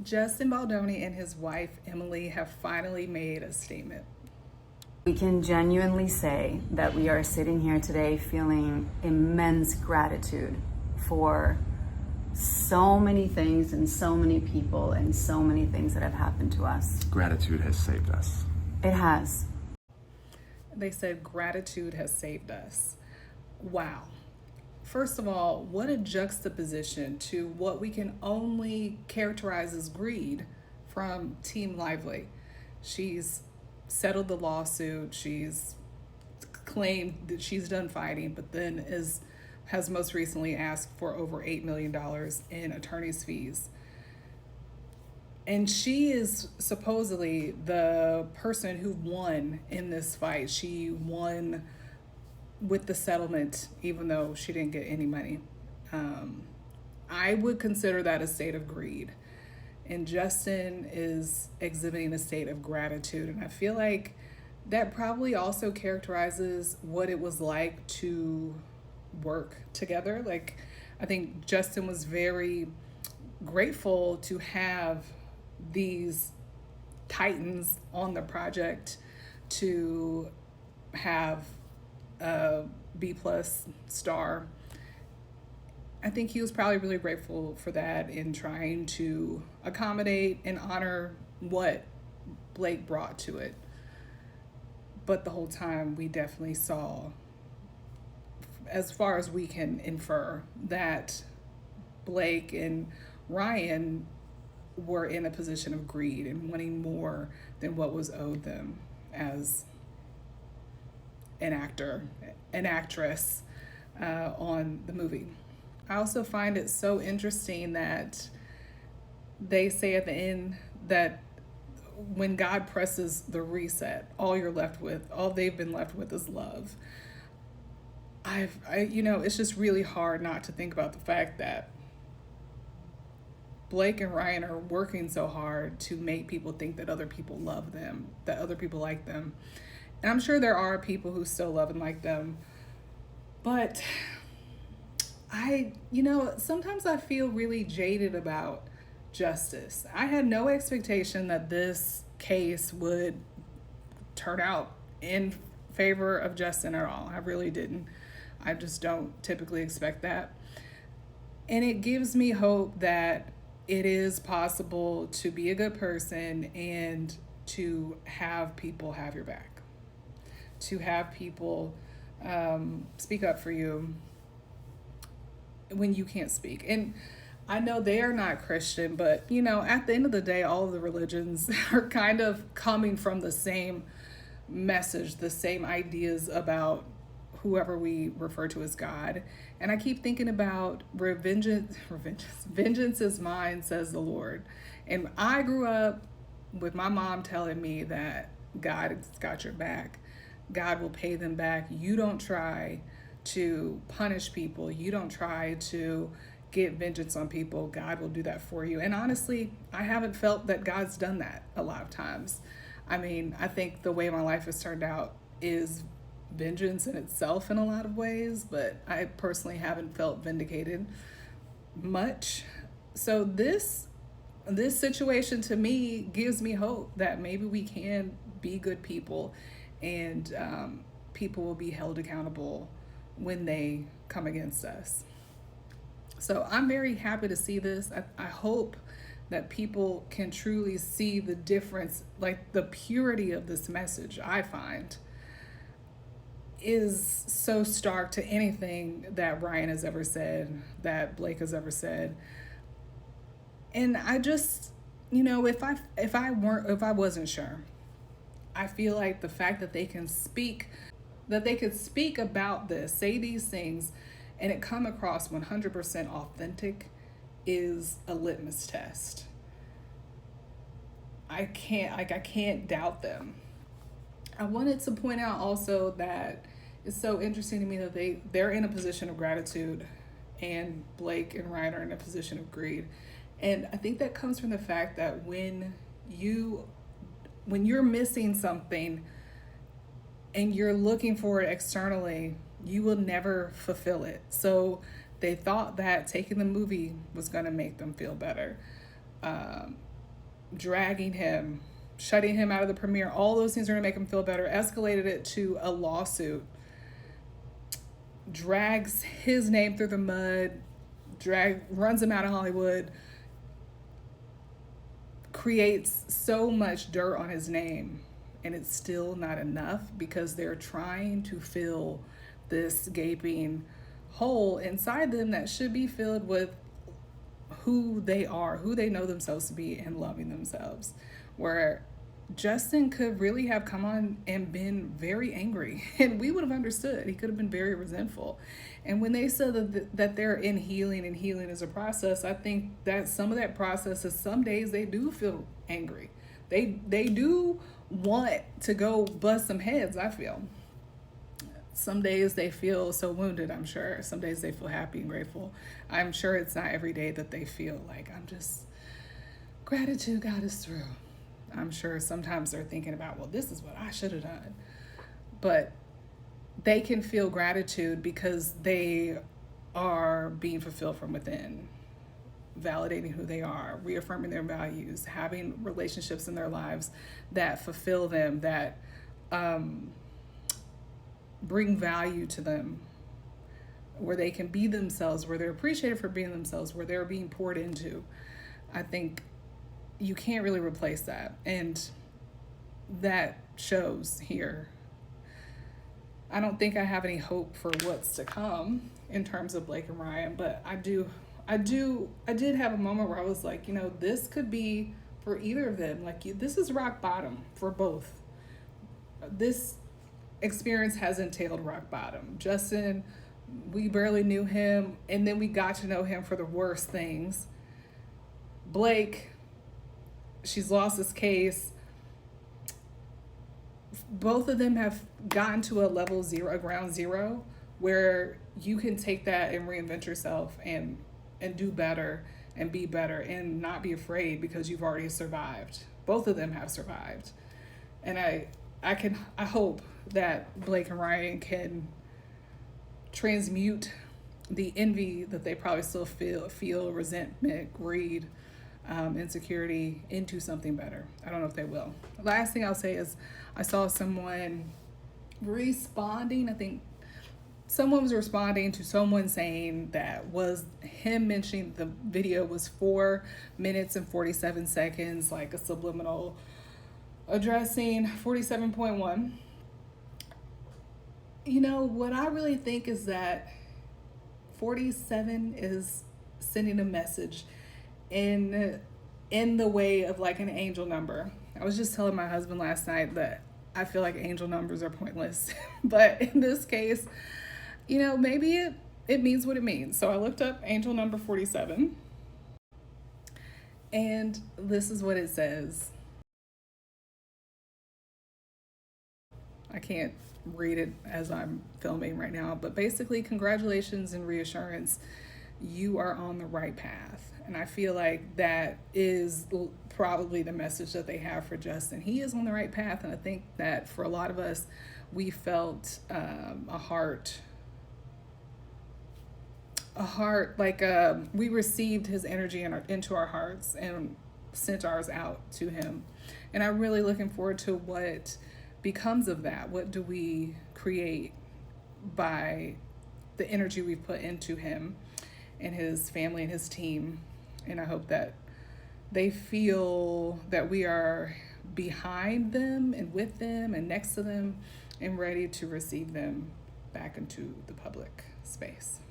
Justin Baldoni and his wife Emily have finally made a statement. We can genuinely say that we are sitting here today feeling immense gratitude for so many things and so many people and so many things that have happened to us. Gratitude has saved us. It has. They said gratitude has saved us. Wow. First of all, what a juxtaposition to what we can only characterize as greed from Team Lively. She's settled the lawsuit. She's claimed that she's done fighting, but then has most recently asked for over $8 million in attorney's fees. And she is supposedly the person who won in this fight. She won with the settlement, even though she didn't get any money. I would consider that a state of greed. And Justin is exhibiting a state of gratitude. And I feel like that probably also characterizes what it was like to work together. Like, I think Justin was very grateful to have these titans on the project, to have a B+ star. I think he was probably really grateful for that in trying to accommodate and honor what Blake brought to it. But the whole time we definitely saw, as far as we can infer, that Blake and Ryan were in a position of greed and wanting more than what was owed them as an actor, an actress on the movie. I also find it so interesting that they say at the end that when God presses the reset, all they've been left with is love. It's just really hard not to think about the fact that Blake and Ryan are working so hard to make people think that other people love them, that other people like them. And I'm sure there are people who still love and like them. But sometimes I feel really jaded about justice. I had no expectation that this case would turn out in favor of Justin at all. I really didn't. I just don't typically expect that. And it gives me hope that it is possible to be a good person and to have people have your back, to have people speak up for you when you can't speak. And I know they are not Christian, but at the end of the day, all of the religions are kind of coming from the same message, the same ideas about whoever we refer to as God. And I keep thinking about vengeance is mine, says the Lord. And I grew up with my mom telling me that God's got your back. God will pay them back. You don't try to punish people. You don't try to get vengeance on people. God will do that for you. And honestly, I haven't felt that God's done that a lot of times. I mean, I think the way my life has turned out is vengeance in itself in a lot of ways, but I personally haven't felt vindicated much. So this situation to me gives me hope that maybe we can be good people, and people will be held accountable when they come against us. So I'm very happy to see this. I hope that people can truly see the difference, like the purity of this message, I find, is so stark to anything that Ryan has ever said, that Blake has ever said. And I just, if I wasn't sure, I feel like the fact that they could speak about this, say these things, and it come across 100% authentic is a litmus test. I can't doubt them. I wanted to point out also that it's so interesting to me that they're in a position of gratitude and Blake and Ryan are in a position of greed. And I think that comes from the fact that when you're missing something and you're looking for it externally, you will never fulfill it. So they thought that taking the movie was going to make them feel better. dragging him, shutting him out of the premiere. All those things are going to make him feel better. Escalated it to a lawsuit. Drags his name through the mud. Runs him out of Hollywood. Creates so much dirt on his name, and it's still not enough because they're trying to fill this gaping hole inside them that should be filled with who they are, who they know themselves to be, and loving themselves. Where Justin could really have come on and been very angry, and we would have understood. He could have been very resentful. And when they said that they're in healing and healing is a process, I think that some of that process is some days they do feel angry. They do want to go bust some heads, I feel. Some days they feel so wounded, I'm sure. Some days they feel happy and grateful. I'm sure it's not every day that they feel like gratitude got us through. I'm sure sometimes they're thinking about, well, this is what I should have done. But they can feel gratitude because they are being fulfilled from within, validating who they are, reaffirming their values, having relationships in their lives that fulfill them, that bring value to them, where they can be themselves, where they're appreciated for being themselves, where they're being poured into. I think you can't really replace that. And that shows here. I don't think I have any hope for what's to come in terms of Blake and Ryan, but I did have a moment where I was like, this could be for either of them. Like, this is rock bottom for both. This experience has entailed rock bottom. Justin, we barely knew him, and then we got to know him for the worst things. Blake, she's lost his case. Both of them have gotten to a level zero, a ground zero, where you can take that and reinvent yourself and do better and be better and not be afraid because you've already survived. Both of them have survived. And I hope that Blake and Ryan can transmute the envy that they probably still feel, resentment, greed, insecurity, into something better. I don't know if they will. The last thing I'll say is I saw someone responding. I think someone was responding to someone saying that was him mentioning the video was 4 minutes and 47 seconds, like a subliminal addressing 47.1. What I really think is that 47 is sending a message in the way of like an angel number. I was just telling my husband last night that I feel like angel numbers are pointless. But in this case, maybe it means what it means. So I looked up angel number 47. And this is what it says. I can't read it as I'm filming right now, but basically, congratulations and reassurance. You are on the right path. And I feel like that is probably the message that they have for Justin. He is on the right path. And I think that for a lot of us, we felt a heart, like we received his energy into our hearts and sent ours out to him. And I'm really looking forward to what becomes of that. What do we create by the energy we've put into him and his family and his team? And I hope that they feel that we are behind them and with them and next to them and ready to receive them back into the public space.